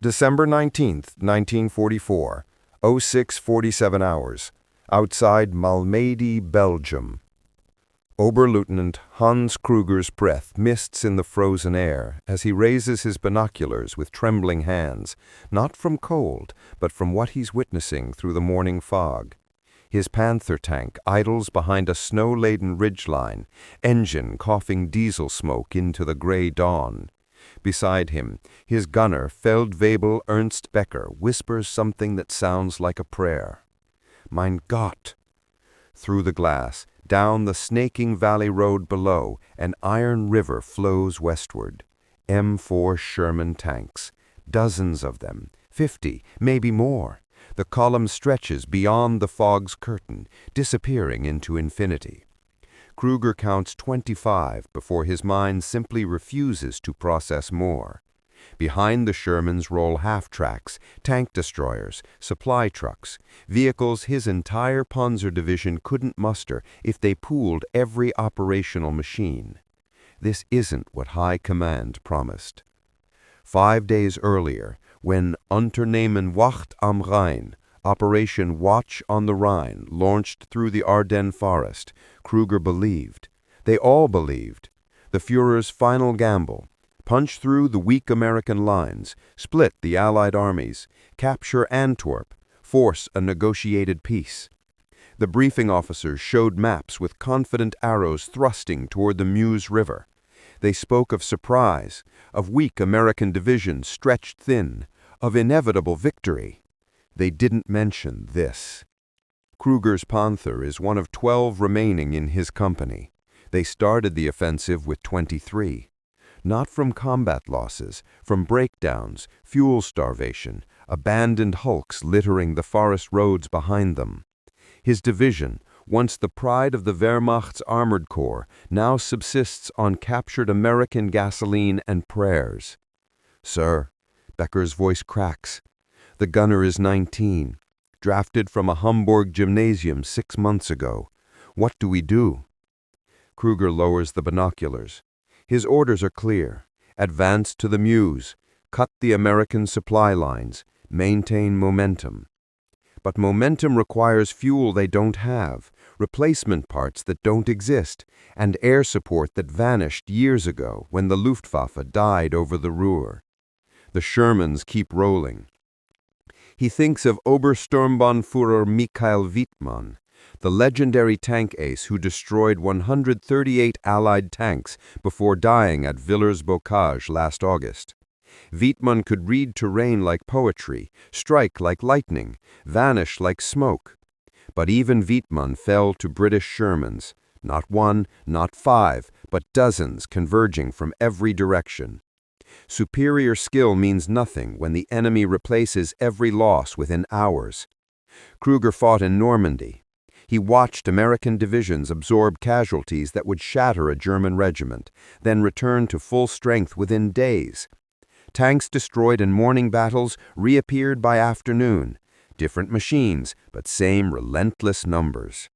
December 19th, 1944, 06:47 hours, outside Malmedy, Belgium. Oberleutnant Hans Kruger's breath mists in the frozen air as he raises his binoculars with trembling hands, not from cold, but from what he's witnessing through the morning fog. His Panther tank idles behind a snow-laden ridgeline, engine coughing diesel smoke into the gray dawn. Beside him, his gunner, Feldwebel Ernst Becker, whispers something that sounds like a prayer. Mein Gott! Through the glass, down the snaking valley road below, an iron river flows westward. M4 Sherman tanks, dozens of them, 50, maybe more. The column stretches beyond the fog's curtain, disappearing into infinity. Kruger counts 25 before his mind simply refuses to process more. Behind the Shermans roll half-tracks, tank destroyers, supply trucks, vehicles his entire Panzer division couldn't muster if they pooled every operational machine. This isn't what High Command promised. 5 days earlier, when Unternehmen Wacht am Rhein, Operation Watch on the Rhine, launched through the Ardennes forest, Kruger believed. They all believed. The Führer's final gamble: punch through the weak American lines, split the Allied armies, capture Antwerp, force a negotiated peace. The briefing officers showed maps with confident arrows thrusting toward the Meuse River. They spoke of surprise, of weak American divisions stretched thin, of inevitable victory. They didn't mention this. Kruger's Panther is one of 12 remaining in his company. They started the offensive with 23. Not from combat losses, from breakdowns, fuel starvation, abandoned hulks littering the forest roads behind them. His division, once the pride of the Wehrmacht's armored corps, now subsists on captured American gasoline and prayers. "Sir," Becker's voice cracks. The gunner is 19, drafted from a Hamburg gymnasium 6 months ago. What do we do? Kruger lowers the binoculars. His orders are clear. Advance to the Meuse. Cut the American supply lines. Maintain momentum. But momentum requires fuel they don't have, replacement parts that don't exist, and air support that vanished years ago when the Luftwaffe died over the Ruhr. The Shermans keep rolling. He thinks of Obersturmbannführer Michael Wittmann, the legendary tank ace who destroyed 138 Allied tanks before dying at Villers-Bocage last August. Wittmann could read terrain like poetry, strike like lightning, vanish like smoke. But even Wittmann fell to British Shermans, not one, not 5, but dozens converging from every direction. Superior skill means nothing when the enemy replaces every loss within hours. Kruger fought in Normandy. He watched American divisions absorb casualties that would shatter a German regiment, then return to full strength within days. Tanks destroyed in morning battles reappeared by afternoon. Different machines, but same relentless numbers.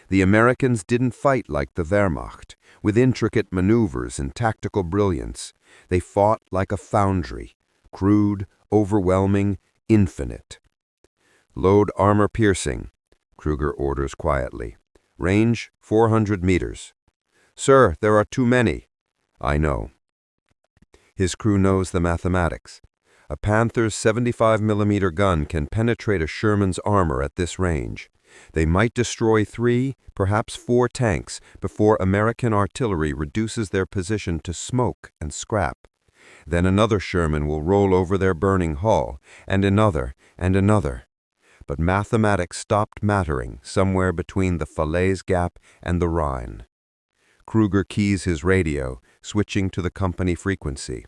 The Americans didn't fight like the Wehrmacht, with intricate maneuvers and tactical brilliance. They fought like a foundry, crude, overwhelming, infinite. Load armor-piercing, Kruger orders quietly. Range 400 meters. Sir, there are too many. I know. His crew knows the mathematics. A Panther's 75mm gun can penetrate a Sherman's armor at this range. They might destroy 3, perhaps 4 tanks before American artillery reduces their position to smoke and scrap. Then another Sherman will roll over their burning hull, and another, and another. But mathematics stopped mattering somewhere between the Falaise Gap and the Rhine. Kruger keys his radio, switching to the company frequency.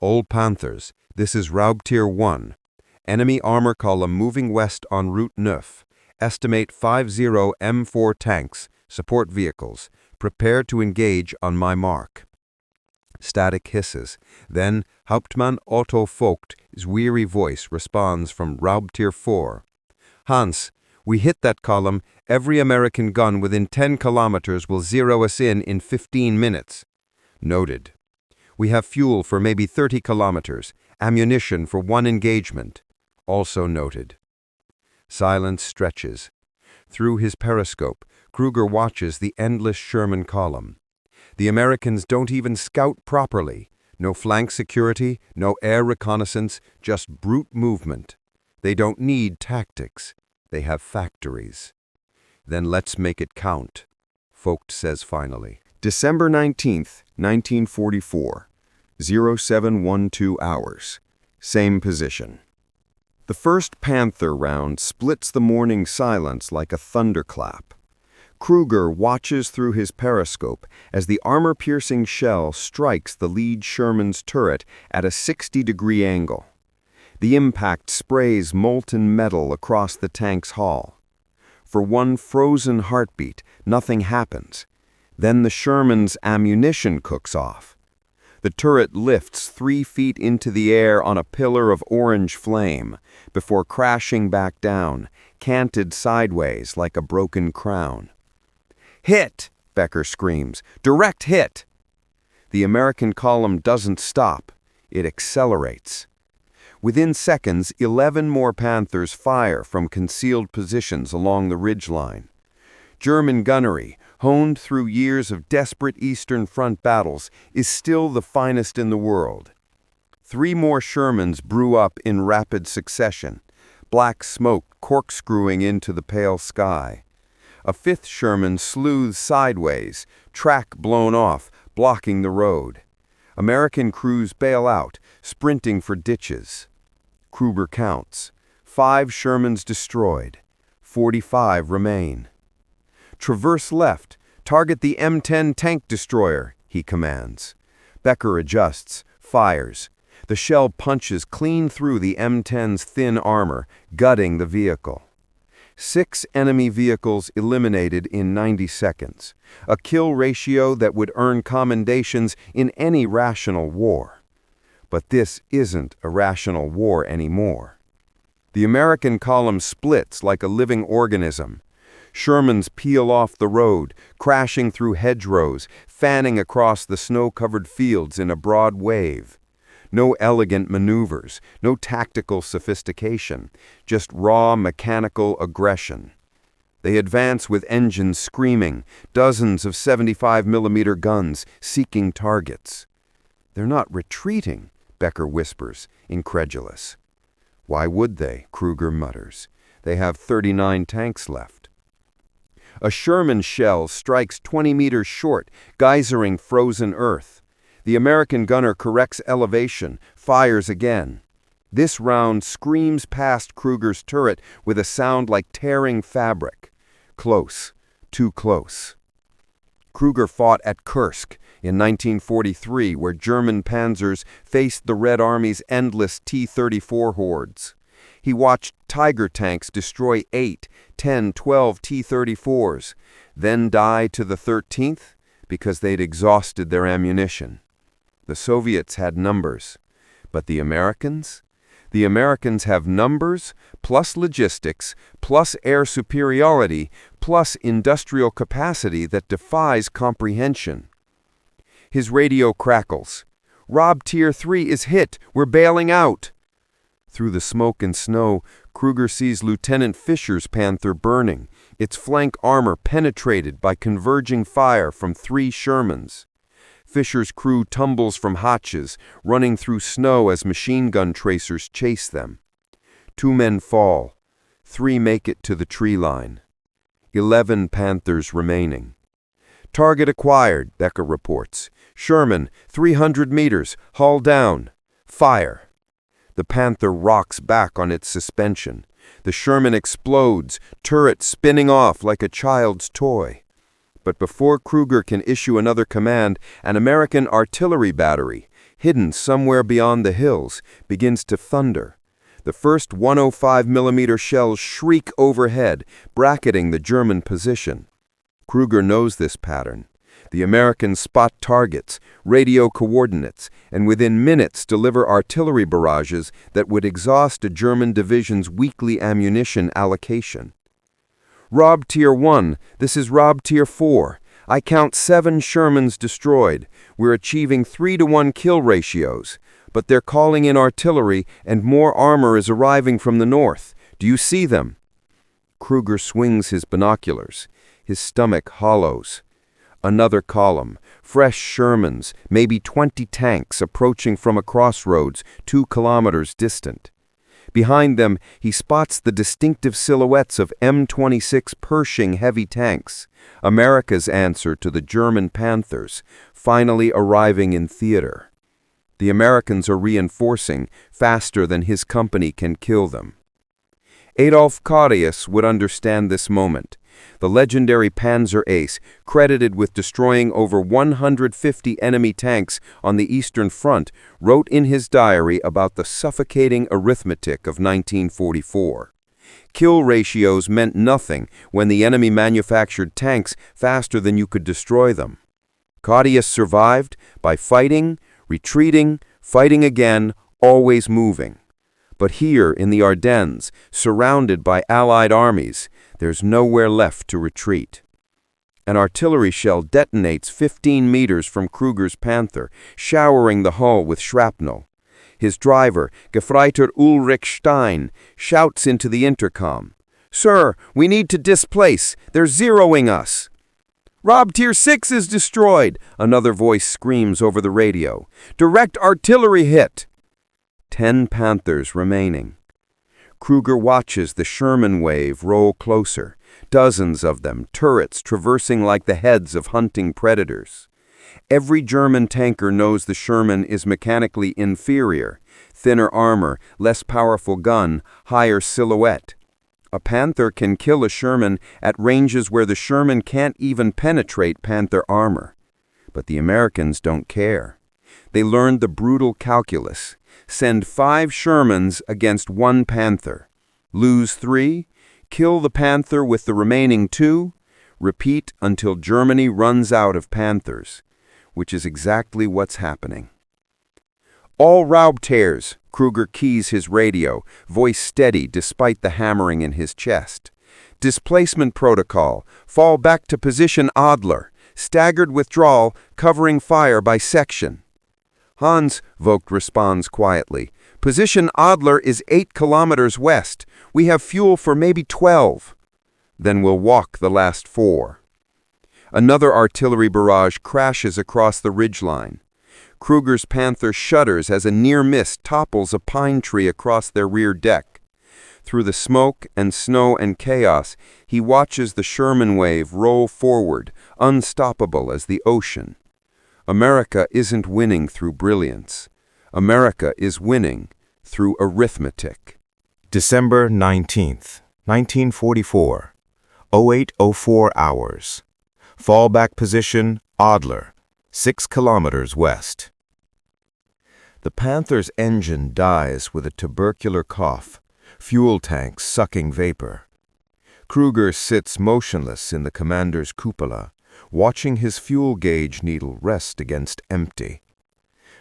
Old Panthers, this is Raubtier 1. Enemy armor column moving west on Route 9. Estimate 50 M4 tanks, support vehicles. Prepare to engage on my mark. Static hisses. Then Hauptmann Otto Vogt's weary voice responds from Raubtier 4. Hans, we hit that column. Every American gun within 10 kilometers will zero us in 15 minutes. Noted. We have fuel for maybe 30 kilometers. Ammunition for one engagement. Also noted. Silence stretches. Through his periscope, Kruger watches the endless Sherman column. The Americans don't even scout properly. No flank security, no air reconnaissance, just brute movement. They don't need tactics. They have factories. Then let's make it count, Vogt says finally. December 19th, 1944, 0712 hours. Same position. The first Panther round splits the morning silence like a thunderclap. Kruger watches through his periscope as the armor-piercing shell strikes the lead Sherman's turret at a 60-degree angle. The impact sprays molten metal across the tank's hull. For one frozen heartbeat, nothing happens. Then the Sherman's ammunition cooks off. The turret lifts 3 feet into the air on a pillar of orange flame before crashing back down, canted sideways like a broken crown. "Hit!" Becker screams. "Direct hit!" The American column doesn't stop. It accelerates. Within seconds, 11 more Panthers fire from concealed positions along the ridgeline. German gunnery, honed through years of desperate Eastern Front battles, is still the finest in the world. 3 more Shermans brew up in rapid succession, black smoke corkscrewing into the pale sky. A 5th Sherman slewed sideways, track blown off, blocking the road. American crews bail out, sprinting for ditches. Kruger counts. 5 Shermans destroyed. 45 remain. "Traverse left. Target the M10 tank destroyer," he commands. Becker adjusts, fires. The shell punches clean through the M10's thin armor, gutting the vehicle. 6 enemy vehicles eliminated in 90 seconds, a kill ratio that would earn commendations in any rational war. But this isn't a rational war anymore. The American column splits like a living organism. Shermans peel off the road, crashing through hedgerows, fanning across the snow-covered fields in a broad wave. No elegant maneuvers, no tactical sophistication, just raw mechanical aggression. They advance with engines screaming, dozens of 75mm guns seeking targets. "They're not retreating," Becker whispers, incredulous. "Why would they?" Kruger mutters. "They have 39 tanks left." A Sherman shell strikes 20 meters short, geysering frozen earth. The American gunner corrects elevation, fires again. This round screams past Kruger's turret with a sound like tearing fabric. Close, too close. Kruger fought at Kursk in 1943, where German panzers faced the Red Army's endless T-34 hordes. He watched Tiger tanks destroy 8, 10, 12 T-34s, then die to the 13th because they'd exhausted their ammunition. The Soviets had numbers, but the Americans? The Americans have numbers, plus logistics, plus air superiority, plus industrial capacity that defies comprehension. His radio crackles. "Rob Tier 3 is hit. We're bailing out." Through the smoke and snow, Kruger sees Lieutenant Fisher's Panther burning, its flank armor penetrated by converging fire from 3 Shermans. Fisher's crew tumbles from hatches, running through snow as machine gun tracers chase them. 2 men fall. 3 make it to the tree line. 11 Panthers remaining. "Target acquired," Becker reports. "Sherman, 300 meters, hull down. Fire." The Panther rocks back on its suspension. The Sherman explodes, turret spinning off like a child's toy. But before Kruger can issue another command, an American artillery battery, hidden somewhere beyond the hills, begins to thunder. The first 105mm shells shriek overhead, bracketing the German position. Kruger knows this pattern. The Americans spot targets, radio coordinates, and within minutes deliver artillery barrages that would exhaust a German division's weekly ammunition allocation. "Rob Tier 1, this is Rob Tier 4. I count 7 Shermans destroyed. We're achieving 3-to-1 kill ratios. But they're calling in artillery, and more armor is arriving from the north. Do you see them?" Kruger swings his binoculars. His stomach hollows. Another column, fresh Shermans, maybe 20 tanks approaching from a crossroads 2 kilometers distant. Behind them, he spots the distinctive silhouettes of M26 Pershing heavy tanks, America's answer to the German Panthers, finally arriving in theater. The Americans are reinforcing faster than his company can kill them. Otto Carius would understand this moment. The legendary Panzer ace, credited with destroying over 150 enemy tanks on the Eastern Front, wrote in his diary about the suffocating arithmetic of 1944. Kill ratios meant nothing when the enemy manufactured tanks faster than you could destroy them. Carius survived by fighting, retreating, fighting again, always moving. But here in the Ardennes, surrounded by Allied armies, there's nowhere left to retreat. An artillery shell detonates 15 meters from Kruger's Panther, showering the hull with shrapnel. His driver, Gefreiter Ulrich Stein, shouts into the intercom, "Sir, we need to displace. They're zeroing us." "Rob Tier 6 is destroyed," another voice screams over the radio. "Direct artillery hit." 10 Panthers remaining. Kruger watches the Sherman wave roll closer, dozens of them, turrets traversing like the heads of hunting predators. Every German tanker knows the Sherman is mechanically inferior, thinner armor, less powerful gun, higher silhouette. A Panther can kill a Sherman at ranges where the Sherman can't even penetrate Panther armor. But the Americans don't care. They learned the brutal calculus. Send 5 Shermans against 1 Panther. Lose 3, kill the Panther with the remaining 2, repeat until Germany runs out of Panthers, which is exactly what's happening. "All Raubtiers," Kruger keys his radio, voice steady despite the hammering in his chest. "Displacement protocol, fall back to position Adler, staggered withdrawal, covering fire by section." "Hans," Vogt responds quietly, "position Adler is 8 kilometers west. We have fuel for maybe 12. Then we'll walk the last 4. Another artillery barrage crashes across the ridgeline. Kruger's Panther shudders as a near miss topples a pine tree across their rear deck. Through the smoke and snow and chaos, he watches the Sherman wave roll forward, unstoppable as the ocean. America isn't winning through brilliance. America is winning through arithmetic. December 19th, 1944, 08:04 hours. Fallback position, Adler, 6 kilometers west. The Panther's engine dies with a tubercular cough, fuel tanks sucking vapor. Kruger sits motionless in the commander's cupola, watching his fuel gauge needle rest against empty.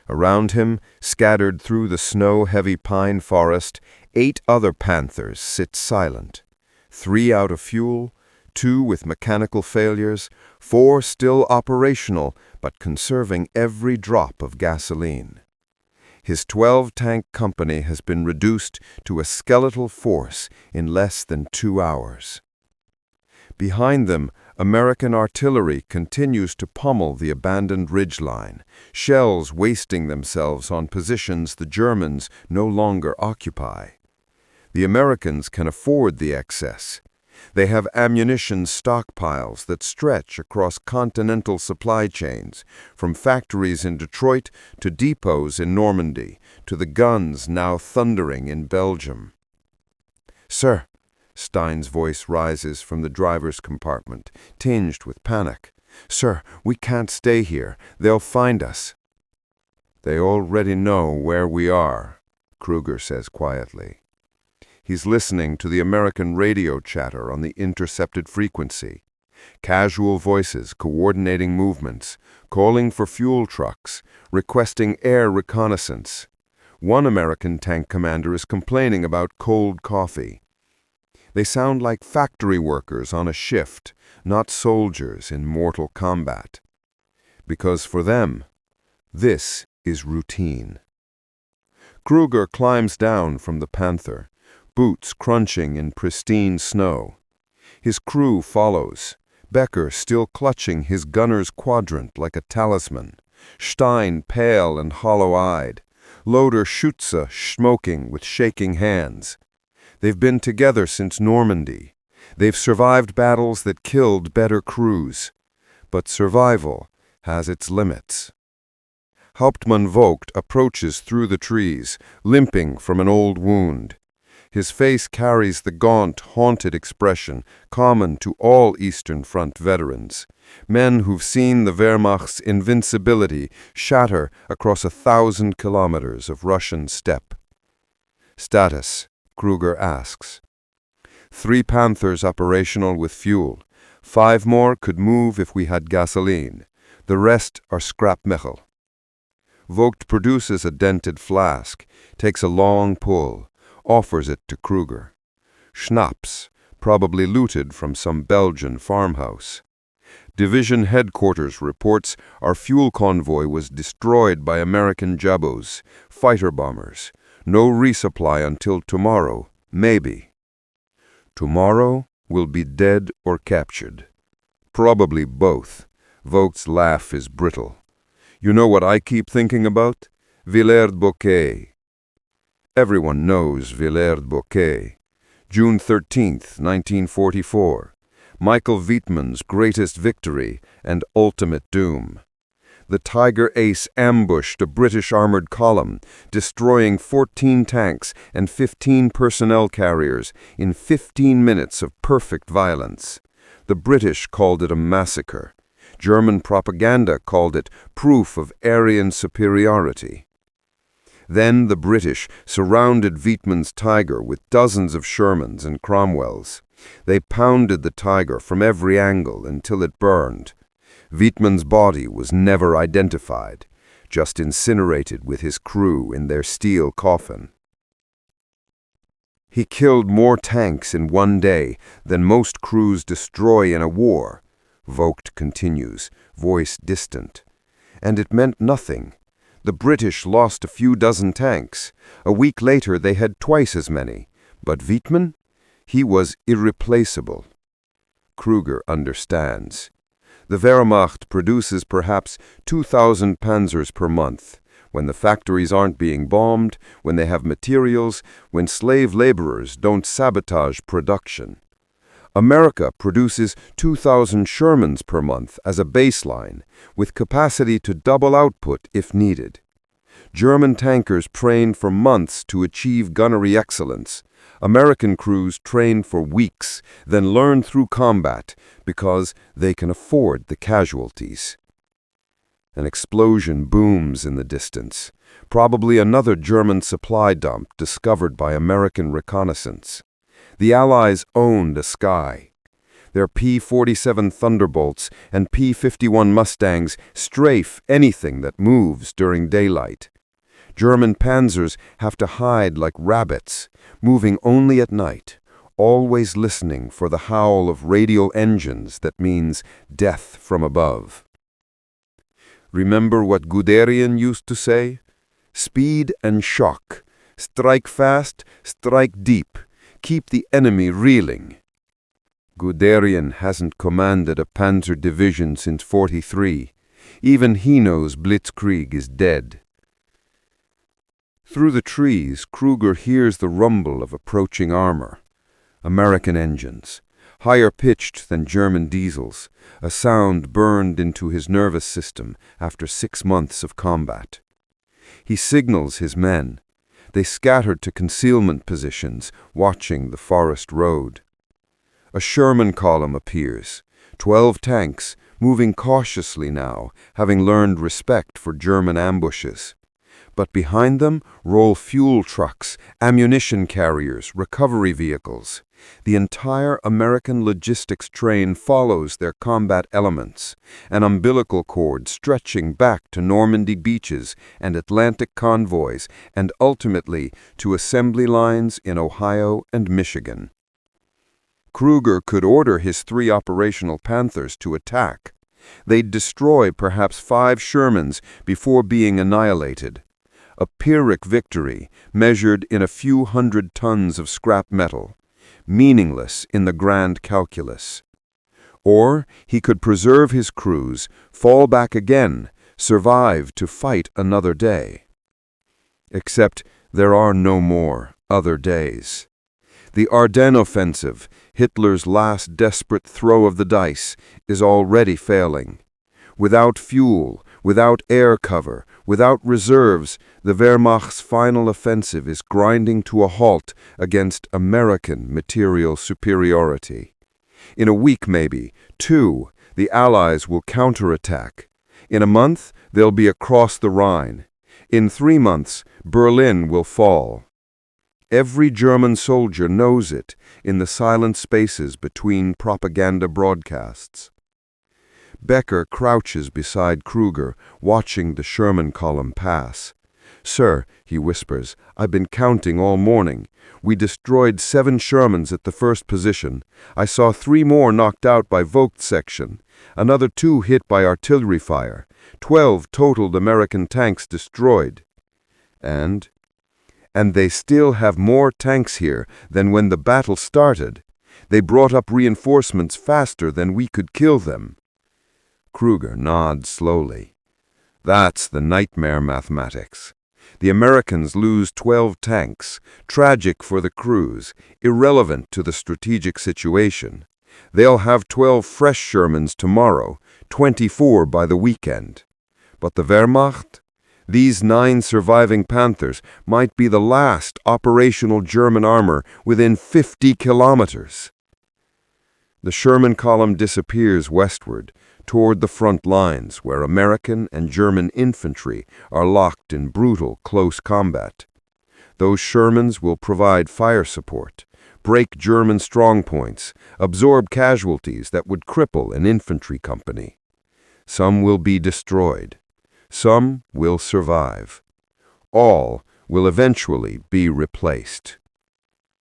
Around him, scattered through the snow-heavy pine forest, 8 other Panthers sit silent. 3 out of fuel, 2 with mechanical failures, 4 still operational but conserving every drop of gasoline. His 12-tank company has been reduced to a skeletal force in less than 2 hours. Behind them, American artillery continues to pummel the abandoned ridgeline, shells wasting themselves on positions the Germans no longer occupy. The Americans can afford the excess. They have ammunition stockpiles that stretch across continental supply chains, from factories in Detroit to depots in Normandy, to the guns now thundering in Belgium. "Sir," Stein's voice rises from the driver's compartment, tinged with panic. "Sir, we can't stay here. They'll find us." "They already know where we are," Kruger says quietly. He's listening to the American radio chatter on the intercepted frequency. Casual voices coordinating movements, calling for fuel trucks, requesting air reconnaissance. One American tank commander is complaining about cold coffee. They sound like factory workers on a shift, not soldiers in mortal combat. Because for them, this is routine. Kruger climbs down from the Panther, boots crunching in pristine snow. His crew follows, Becker still clutching his gunner's quadrant like a talisman, Stein pale and hollow-eyed, Loader Schütze smoking with shaking hands. They've been together since Normandy. They've survived battles that killed better crews. But survival has its limits. Hauptmann Vogt approaches through the trees, limping from an old wound. His face carries the gaunt, haunted expression common to all Eastern Front veterans, men who've seen the Wehrmacht's invincibility shatter across 1,000 kilometers of Russian steppe. Status, Kruger asks. 3 Panthers operational with fuel. 5 more could move if we had gasoline. The rest are scrapmetal. Vogt produces a dented flask, takes a long pull, offers it to Kruger. Schnapps, probably looted from some Belgian farmhouse. Division headquarters reports our fuel convoy was destroyed by American Jabos, fighter bombers. No resupply until tomorrow, maybe. Tomorrow we'll be dead or captured. Probably both. Vogt's laugh is brittle. You know what I keep thinking about? Villers-Bocquet. Everyone knows Villers-Bocquet. June 13th, 1944. Michael Wittmann's greatest victory and ultimate doom. The Tiger Ace ambushed a British armored column, destroying 14 tanks and 15 personnel carriers in 15 minutes of perfect violence. The British called it a massacre. German propaganda called it proof of Aryan superiority. Then the British surrounded Wittmann's Tiger with dozens of Shermans and Cromwells. They pounded the Tiger from every angle until it burned. Wittmann's body was never identified, just incinerated with his crew in their steel coffin. He killed more tanks in one day than most crews destroy in a war, Vogt continues, voice distant. And it meant nothing. The British lost a few dozen tanks. A week later they had twice as many. But Wittmann? He was irreplaceable. Kruger understands. The Wehrmacht produces perhaps 2,000 panzers per month. When the factories aren't being bombed, when they have materials, when slave laborers don't sabotage production. America produces 2,000 Shermans per month as a baseline, with capacity to double output if needed. German tankers train for months to achieve gunnery excellence. American crews train for weeks, then learn through combat because they can afford the casualties. An explosion booms in the distance, probably another German supply dump discovered by American reconnaissance. The Allies owned the sky. Their P-47 Thunderbolts and P-51 Mustangs strafe anything that moves during daylight. German panzers have to hide like rabbits, moving only at night, always listening for the howl of radial engines that means death from above. Remember what Guderian used to say? Speed and shock. Strike fast, strike deep. Keep the enemy reeling. Guderian hasn't commanded a panzer division since '43. Even he knows Blitzkrieg is dead. Through the trees, Kruger hears the rumble of approaching armor. American engines, higher pitched than German diesels, a sound burned into his nervous system after 6 months of combat. He signals his men. They scattered to concealment positions, watching the forest road. A Sherman column appears, 12 tanks, moving cautiously now, having learned respect for German ambushes. But behind them roll fuel trucks, ammunition carriers, recovery vehicles. The entire American logistics train follows their combat elements, an umbilical cord stretching back to Normandy beaches and Atlantic convoys, and ultimately to assembly lines in Ohio and Michigan. Kruger could order his 3 operational Panthers to attack. They'd destroy perhaps 5 Shermans before being annihilated. a Pyrrhic victory measured in a few hundred tons of scrap metal, meaningless in the grand calculus. Or he could preserve his crews, fall back again, survive to fight another day. Except there are no more other days. The Ardennes offensive, Hitler's last desperate throw of the dice, is already failing. Without fuel, without air cover, without reserves, the Wehrmacht's final offensive is grinding to a halt against American material superiority. In a week, maybe, 2, the Allies will counterattack. In a month, they'll be across the Rhine. In 3 months, Berlin will fall. Every German soldier knows it in the silent spaces between propaganda broadcasts. Becker crouches beside Kruger, watching the Sherman column pass. "Sir," he whispers, "I've been counting all morning. We destroyed 7 Shermans at the first position. I saw 3 more knocked out by Vogt's section. Another 2 hit by artillery fire. 12 totaled American tanks destroyed. And they still have more tanks here than when the battle started. They brought up reinforcements faster than we could kill them." Kruger nods slowly. That's the nightmare mathematics. The Americans lose 12 tanks, tragic for the crews, irrelevant to the strategic situation. They'll have 12 fresh Shermans tomorrow, 24 by the weekend. But the Wehrmacht? These 9 surviving Panthers might be the last operational German armor within 50 kilometers. The Sherman column disappears westward, toward the front lines where American and German infantry are locked in brutal close combat. Those Shermans will provide fire support, break German strongpoints, absorb casualties that would cripple an infantry company. Some will be destroyed. Some will survive. All will eventually be replaced.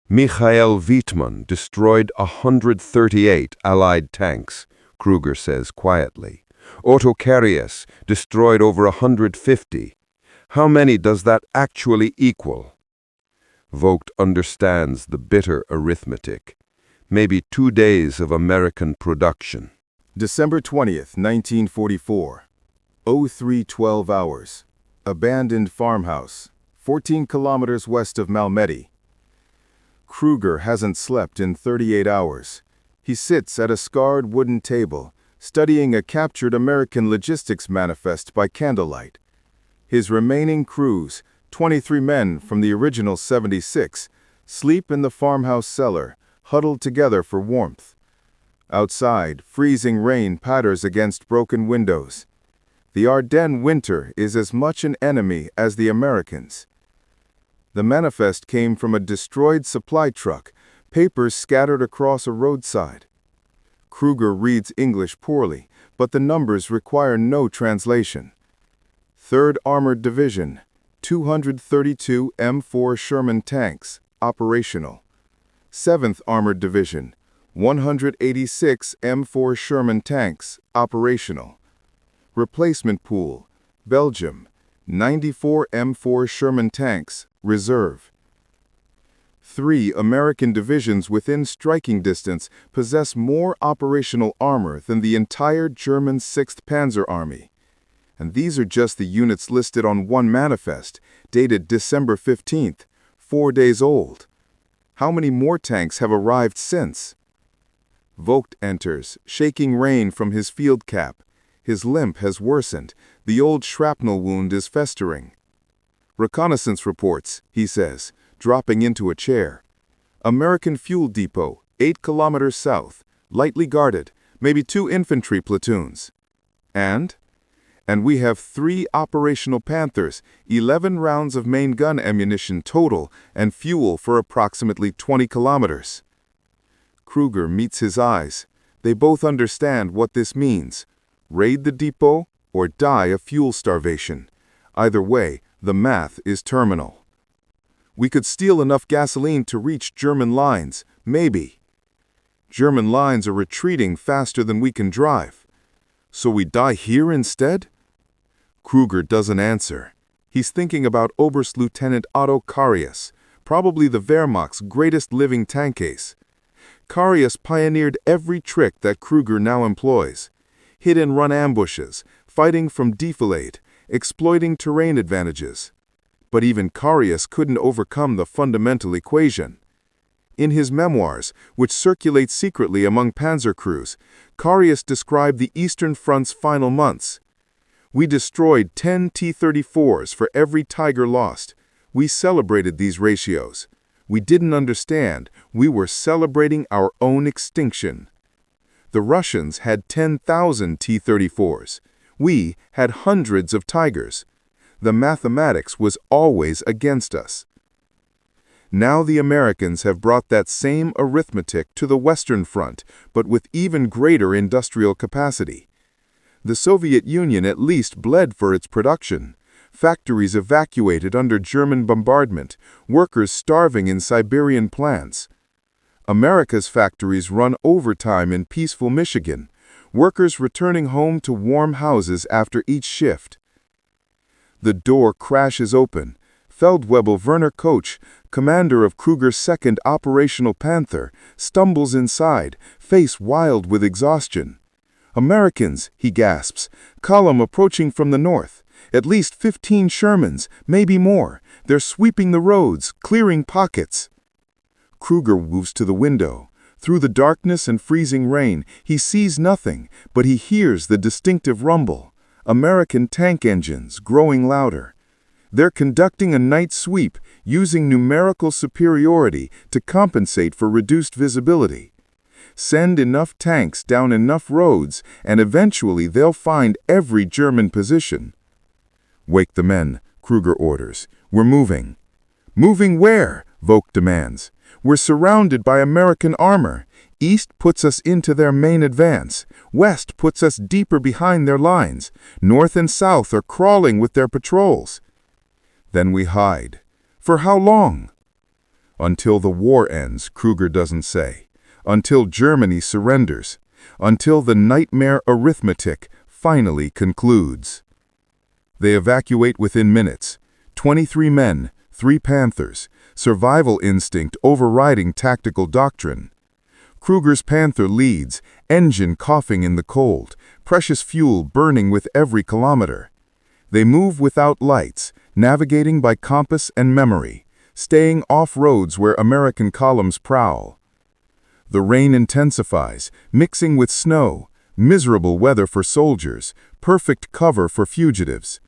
Michael Wittmann destroyed 138 Allied tanks, Kruger says quietly. Otto Carius destroyed over 150. How many does that actually equal? Vogt understands the bitter arithmetic. Maybe 2 days of American production. December 20th, 1944. 03:12 hours. Abandoned farmhouse, 14 kilometers west of Malmedy. Kruger hasn't slept in 38 hours. He sits at a scarred wooden table, studying a captured American logistics manifest by candlelight. His remaining crews, 23 men from the original 76, sleep in the farmhouse cellar, huddled together for warmth. Outside, freezing rain patters against broken windows. The Ardennes winter is as much an enemy as the Americans. The manifest came from a destroyed supply truck, papers scattered across a roadside. Kruger reads English poorly, but the numbers require no translation. 3rd Armored Division, 232 M4 Sherman tanks, operational. 7th Armored Division, 186 M4 Sherman tanks, operational. Replacement pool, Belgium, 94 M4 Sherman tanks, reserve. 3 American divisions within striking distance possess more operational armor than the entire German 6th Panzer Army. And these are just the units listed on one manifest, dated December 15th, 4 days old. How many more tanks have arrived since? Vogt enters, shaking rain from his field cap. His limp has worsened. The old shrapnel wound is festering. "Reconnaissance reports," he says, dropping into a chair. "American fuel depot, 8 kilometers south, lightly guarded, maybe 2 infantry platoons. And we have 3 operational Panthers, 11 rounds of main gun ammunition total, and fuel for approximately 20 kilometers. Kruger meets his eyes. They both understand what this means. Raid the depot or die of fuel starvation. Either way, the math is terminal. We could steal enough gasoline to reach German lines, maybe. German lines are retreating faster than we can drive. So we die here instead? Kruger doesn't answer. He's thinking about Oberstlieutenant Otto Carius, probably the Wehrmacht's greatest living tank ace. Carius pioneered every trick that Kruger now employs. Hit-and-run ambushes, fighting from defilade, exploiting terrain advantages. But even Carius couldn't overcome the fundamental equation. In his memoirs, which circulate secretly among panzer crews, Carius described the Eastern Front's final months. "We destroyed 10 T-34s for every Tiger lost. We celebrated these ratios. We didn't understand. We were celebrating our own extinction." The Russians had 10,000 T-34s. We had hundreds of Tigers. The mathematics was always against us. Now the Americans have brought that same arithmetic to the Western Front, but with even greater industrial capacity. The Soviet Union at least bled for its production. Factories evacuated under German bombardment, workers starving in Siberian plants. America's factories run overtime in peaceful Michigan, workers returning home to warm houses after each shift. The door crashes open. Feldwebel Werner Koch, commander of Kruger's 2nd Operational Panther, stumbles inside, face wild with exhaustion. "Americans," he gasps, "column approaching from the north. At least 15 Shermans, maybe more. They're sweeping the roads, clearing pockets." Kruger moves to the window. Through the darkness and freezing rain, he sees nothing, but he hears the distinctive rumble. American tank engines growing louder. They're conducting a night sweep, using numerical superiority to compensate for reduced visibility. Send enough tanks down enough roads, and eventually they'll find every German position. "Wake the men," Kruger orders. "We're moving." "Moving where?" Vogt demands. "We're surrounded by American armor. East puts us into their main advance. West puts us deeper behind their lines. North and South are crawling with their patrols." "Then we hide." "For how long?" "Until the war ends," Kruger doesn't say. "Until Germany surrenders. Until the nightmare arithmetic finally concludes." They evacuate within minutes. 23 men, 3 Panthers, survival instinct overriding tactical doctrine. Kruger's Panther leads, engine coughing in the cold, precious fuel burning with every kilometer. They move without lights, navigating by compass and memory, staying off roads where American columns prowl. The rain intensifies, mixing with snow, miserable weather for soldiers, perfect cover for fugitives.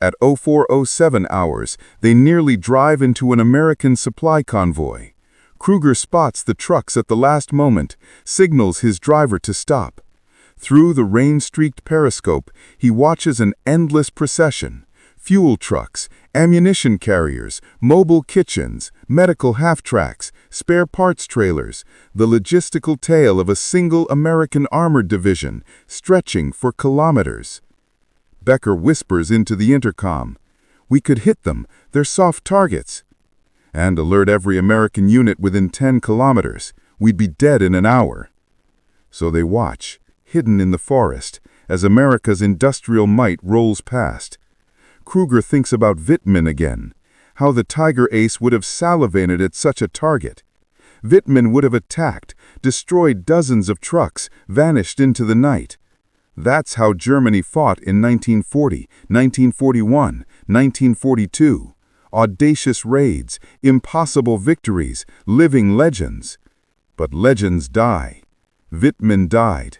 At 0407 hours, they nearly drive into an American supply convoy. Kruger spots the trucks at the last moment, signals his driver to stop. Through the rain-streaked periscope, he watches an endless procession. Fuel trucks, ammunition carriers, mobile kitchens, medical half-tracks, spare parts trailers, the logistical tale of a single American armored division, stretching for kilometers. Becker whispers into the intercom, "We could hit them, they're soft targets." "And alert every American unit within 10 kilometers. We'd be dead in an hour." So they watch, hidden in the forest, as America's industrial might rolls past. Kruger thinks about Wittmann again, how the Tiger ace would have salivated at such a target. Wittmann would have attacked, destroyed dozens of trucks, vanished into the night. That's how Germany fought in 1940, 1941, 1942. Audacious raids, impossible victories, living legends. But legends die. Wittmann died.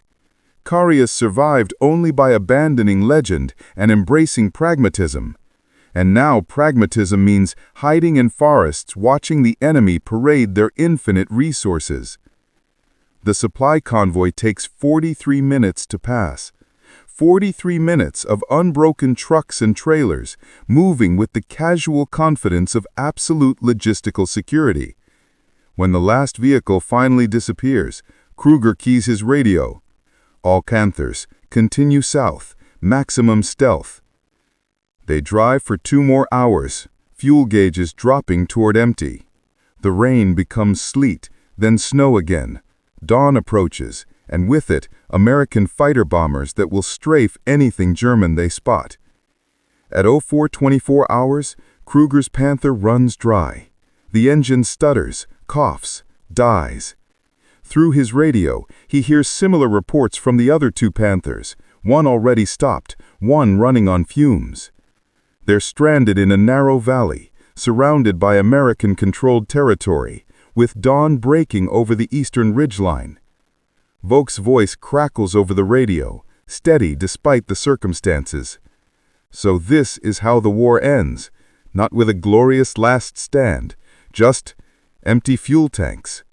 Carius survived only by abandoning legend and embracing pragmatism. And now pragmatism means hiding in forests watching the enemy parade their infinite resources. The supply convoy takes 43 minutes to pass. 43 minutes of unbroken trucks and trailers, moving with the casual confidence of absolute logistical security. When the last vehicle finally disappears, Kruger keys his radio. "All Panthers, continue south, maximum stealth." They drive for 2 more hours, fuel gauges dropping toward empty. The rain becomes sleet, then snow again. Dawn approaches, and with it, American fighter bombers that will strafe anything German they spot. At 0424 hours, Kruger's Panther runs dry. The engine stutters, coughs, dies. Through his radio, he hears similar reports from the other two Panthers, one already stopped, one running on fumes. They're stranded in a narrow valley, surrounded by American-controlled territory, with dawn breaking over the eastern ridgeline. Vogt's voice crackles over the radio, steady despite the circumstances. So this is how the war ends, not with a glorious last stand, just empty fuel tanks.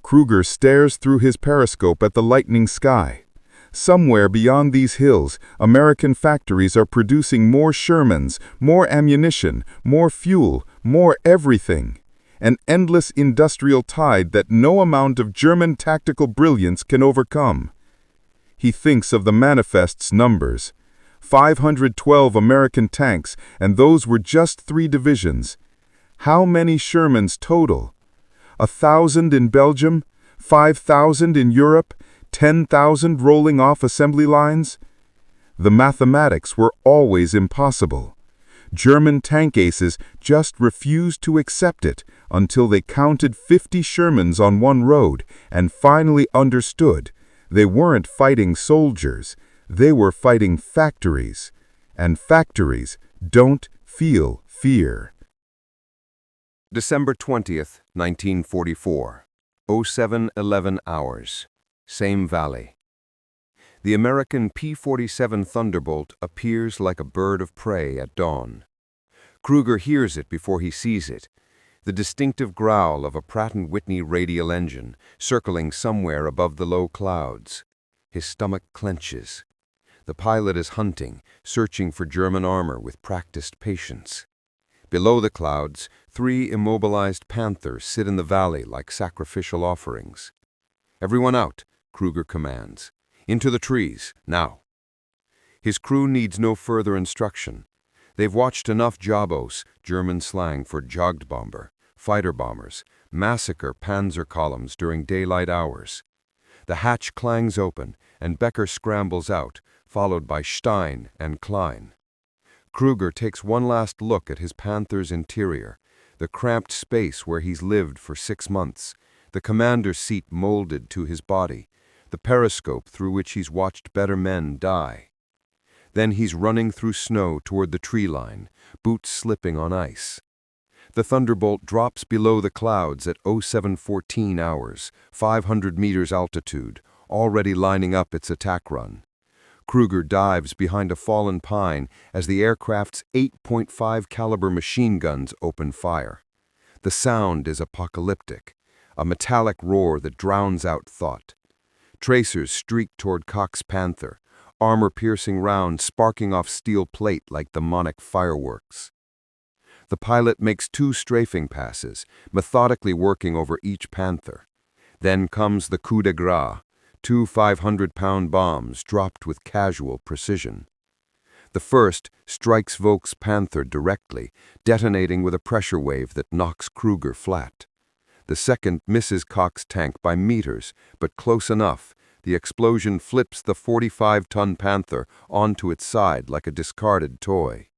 Kruger stares through his periscope at the lightening sky. Somewhere beyond these hills, American factories are producing more Shermans, more ammunition, more fuel, more everything. An endless industrial tide that no amount of German tactical brilliance can overcome. He thinks of the manifest's numbers. 512 American tanks, and those were just 3 divisions. How many Shermans total? 1,000 in Belgium, 5,000 in Europe, 10,000 rolling off assembly lines? The mathematics were always impossible. German tank aces just refused to accept it until they counted 50 Shermans on one road and finally understood they weren't fighting soldiers. They were fighting factories, and factories don't feel fear. December 20th, 1944, 07:11 hours, same valley. The American P-47 Thunderbolt appears like a bird of prey at dawn. Kruger hears it before he sees it, the distinctive growl of a Pratt & Whitney radial engine circling somewhere above the low clouds. His stomach clenches. The pilot is hunting, searching for German armor with practiced patience. Below the clouds, 3 immobilized Panthers sit in the valley like sacrificial offerings. "Everyone out," Kruger commands. "Into the trees, now." His crew needs no further instruction. They've watched enough Jabos, German slang for Jagdbomber, fighter bombers, massacre Panzer columns during daylight hours. The hatch clangs open, and Becker scrambles out, followed by Stein and Klein. Kruger takes one last look at his Panther's interior, the cramped space where he's lived for 6 months, the commander's seat molded to his body, the periscope through which he's watched better men die. Then he's running through snow toward the tree line, boots slipping on ice. The Thunderbolt drops below the clouds at 0714 hours, 500 meters altitude, already lining up its attack run. Kruger dives behind a fallen pine as the aircraft's 8.5 caliber machine guns open fire. The sound is apocalyptic, a metallic roar that drowns out thought. Tracers streak toward Koch's Panther, armor-piercing rounds sparking off steel plate like demonic fireworks. The pilot makes 2 strafing passes, methodically working over each Panther. Then comes the coup de grace, 2 500-pound bombs dropped with casual precision. The first strikes Vogt's Panther directly, detonating with a pressure wave that knocks Kruger flat. The second misses Koch's tank by meters, but close enough. The explosion flips the 45-ton Panther onto its side like a discarded toy.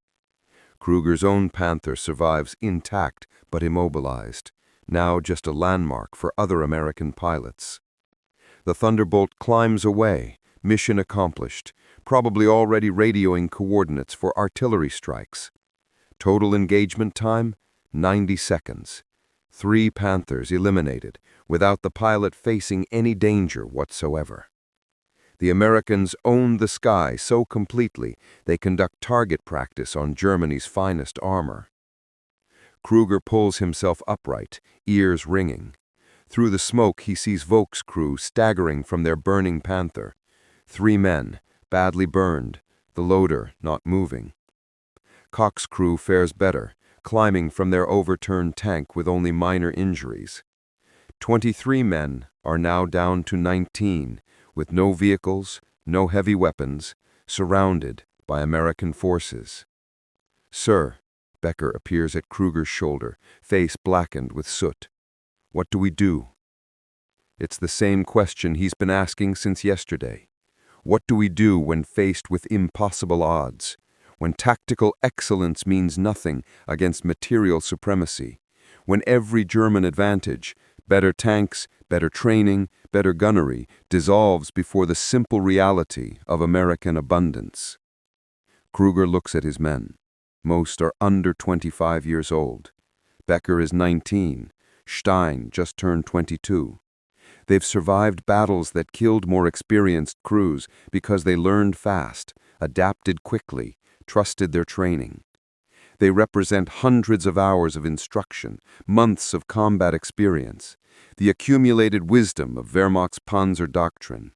Kruger's own Panther survives intact but immobilized, now just a landmark for other American pilots. The Thunderbolt climbs away, mission accomplished, probably already radioing coordinates for artillery strikes. Total engagement time, 90 seconds. 3 Panthers eliminated, without the pilot facing any danger whatsoever. The Americans own the sky so completely they conduct target practice on Germany's finest armor. Kruger pulls himself upright, ears ringing. Through the smoke he sees Vogt's crew staggering from their burning Panther. 3 men, badly burned, the loader not moving. Koch's crew fares better, climbing from their overturned tank with only minor injuries. 23 men are now down to 19, with no vehicles, no heavy weapons, surrounded by American forces. "Sir," Becker appears at Kruger's shoulder, face blackened with soot. "What do we do?" It's the same question he's been asking since yesterday. What do we do when faced with impossible odds? when tactical excellence means nothing against material supremacy, when every German advantage, better tanks, better training, better gunnery, dissolves before the simple reality of American abundance. Kruger looks at his men. Most are under 25 years old. Becker is 19. Stein just turned 22. They've survived battles that killed more experienced crews because they learned fast, adapted quickly, trusted their training. They represent hundreds of hours of instruction, months of combat experience, the accumulated wisdom of Wehrmacht's Panzer doctrine.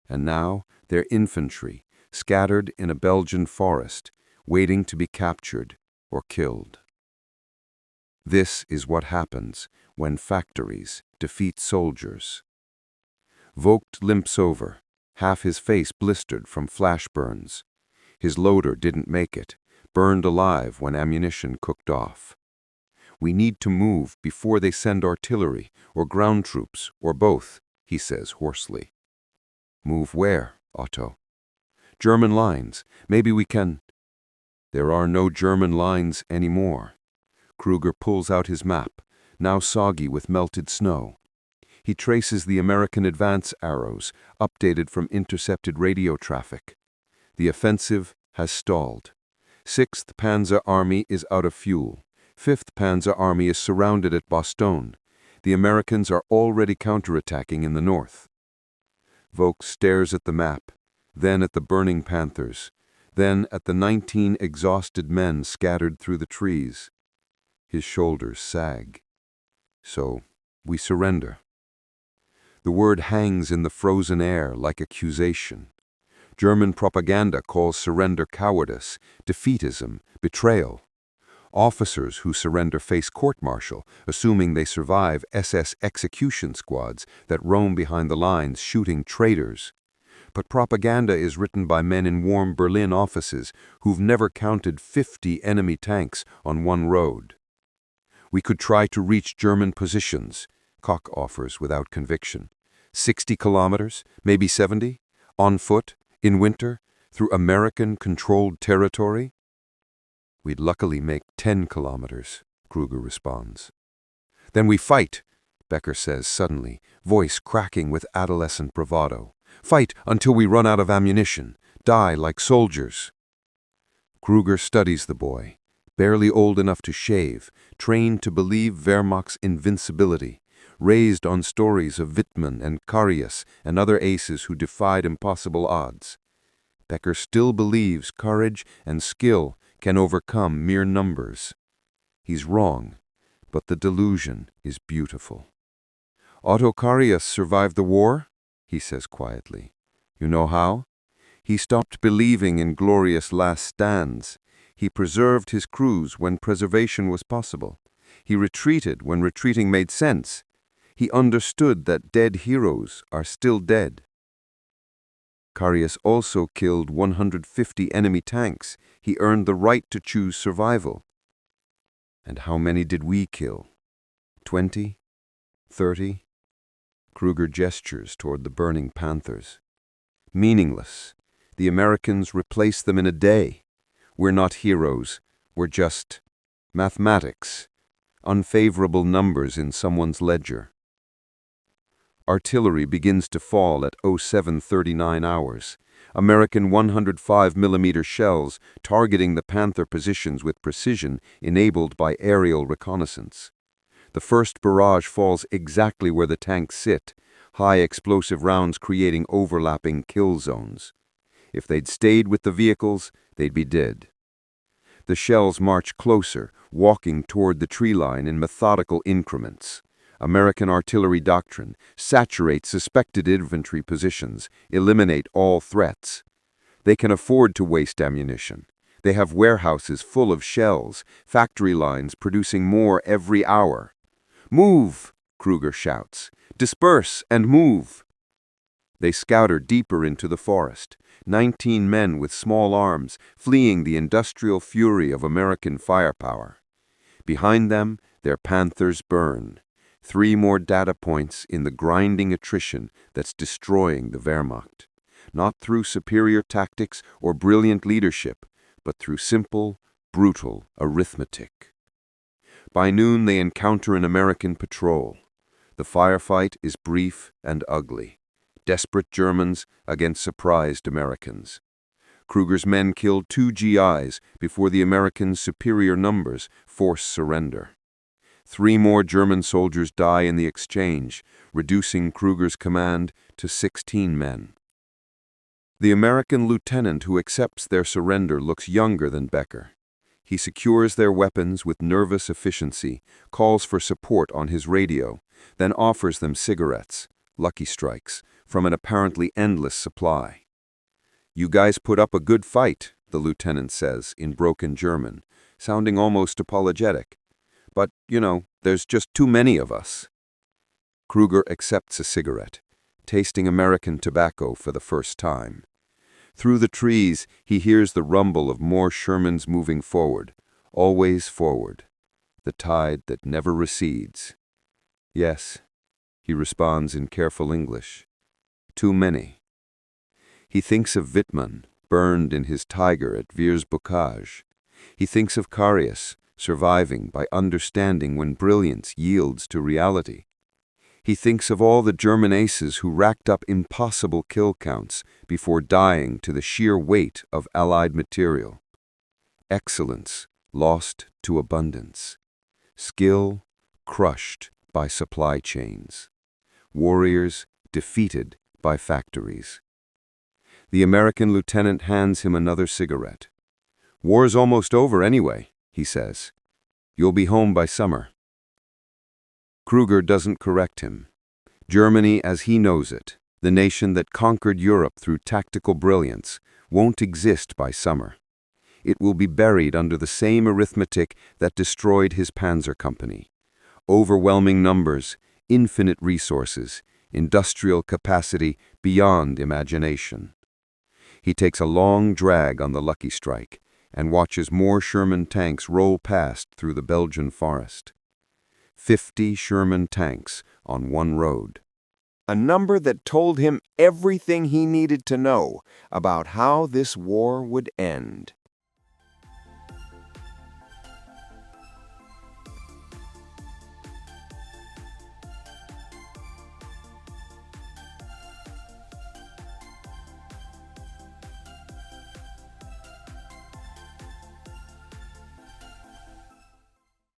And now they're infantry, scattered in a Belgian forest, waiting to be captured or killed. This is what happens when factories defeat soldiers. Vogt limps over, half his face blistered from flash burns. His loader didn't make it, burned alive when ammunition cooked off. We need to move before they send artillery or ground troops or both, he says hoarsely. Move where, Otto? German lines. Maybe we can. There are no German lines anymore. Kruger pulls out his map, now soggy with melted snow. He traces the American advance arrows, updated from intercepted radio traffic. The offensive has stalled. 6th Panzer Army is out of fuel. 5th Panzer Army is surrounded at Bastogne. The Americans are already counterattacking in the north. Vogt stares at the map, then at the burning Panthers, then at the 19 exhausted men scattered through the trees. His shoulders sag. So, we surrender. The word hangs in the frozen air like accusation. German propaganda calls surrender cowardice, defeatism, betrayal. Officers who surrender face court-martial, assuming they survive SS execution squads that roam behind the lines shooting traitors. But propaganda is written by men in warm Berlin offices who've never counted 50 enemy tanks on one road. We could try to reach German positions, Koch offers without conviction. 60 kilometers, maybe 70, on foot, in winter, through American-controlled territory? We'd luckily make 10 kilometers, Kruger responds. Then we fight, Becker says suddenly, voice cracking with adolescent bravado. Fight until we run out of ammunition, die like soldiers. Kruger studies the boy, barely old enough to shave, trained to believe Wehrmacht's invincibility, raised on stories of Wittmann and Carius and other aces who defied impossible odds. Becker still believes courage and skill can overcome mere numbers. He's wrong, but the delusion is beautiful. Otto Carius survived the war, he says quietly. You know how? He stopped believing in glorious last stands. He preserved his crews when preservation was possible. He retreated when retreating made sense. He understood that dead heroes are still dead. Carius also killed 150 enemy tanks. He earned the right to choose survival. And how many did we kill? 20? 30? Kruger gestures toward the burning Panthers. Meaningless. The Americans replaced them in a day. We're not heroes. We're just mathematics. Unfavorable numbers in someone's ledger. Artillery begins to fall at 07:39 hours. American 105mm shells targeting the Panther positions with precision enabled by aerial reconnaissance. The first barrage falls exactly where the tanks sit, high explosive rounds creating overlapping kill zones. If they'd stayed with the vehicles, they'd be dead. The shells march closer, walking toward the tree line in methodical increments. American artillery doctrine: saturate suspected infantry positions, eliminate all threats. They can afford to waste ammunition. They have warehouses full of shells, factory lines producing more every hour. Move, Kruger shouts. Disperse and move. They scatter deeper into the forest, 19 men with small arms fleeing the industrial fury of American firepower. Behind them, their Panthers burn. 3 more data points in the grinding attrition that's destroying the Wehrmacht. Not through superior tactics or brilliant leadership, but through simple, brutal arithmetic. By noon, they encounter an American patrol. The firefight is brief and ugly. Desperate Germans against surprised Americans. Kruger's men kill 2 GIs before the Americans' superior numbers force surrender. 3 more German soldiers die in the exchange, reducing Kruger's command to 16 men. The American lieutenant who accepts their surrender looks younger than Becker. He secures their weapons with nervous efficiency, calls for support on his radio, then offers them cigarettes, Lucky Strikes, from an apparently endless supply. "You guys put up a good fight," the lieutenant says in broken German, sounding almost apologetic. "But, there's just too many of us." Kruger accepts a cigarette, tasting American tobacco for the first time. Through the trees, he hears the rumble of more Shermans moving forward, always forward, the tide that never recedes. "Yes," he responds in careful English. "Too many." He thinks of Wittmann, burned in his Tiger at Vier's Bocage. He thinks of Carius, surviving by understanding when brilliance yields to reality. He thinks of all the German aces who racked up impossible kill counts before dying to the sheer weight of Allied material. Excellence lost to abundance. Skill crushed by supply chains. Warriors defeated by factories. The American lieutenant hands him another cigarette. "War's almost over anyway," he says. "You'll be home by summer." Kruger doesn't correct him. Germany as he knows it, the nation that conquered Europe through tactical brilliance, won't exist by summer. It will be buried under the same arithmetic that destroyed his Panzer Company. Overwhelming numbers, infinite resources, industrial capacity beyond imagination. He takes a long drag on the Lucky Strike and watches more Sherman tanks roll past through the Belgian forest. 50 Sherman tanks on one road. A number that told him everything he needed to know about how this war would end.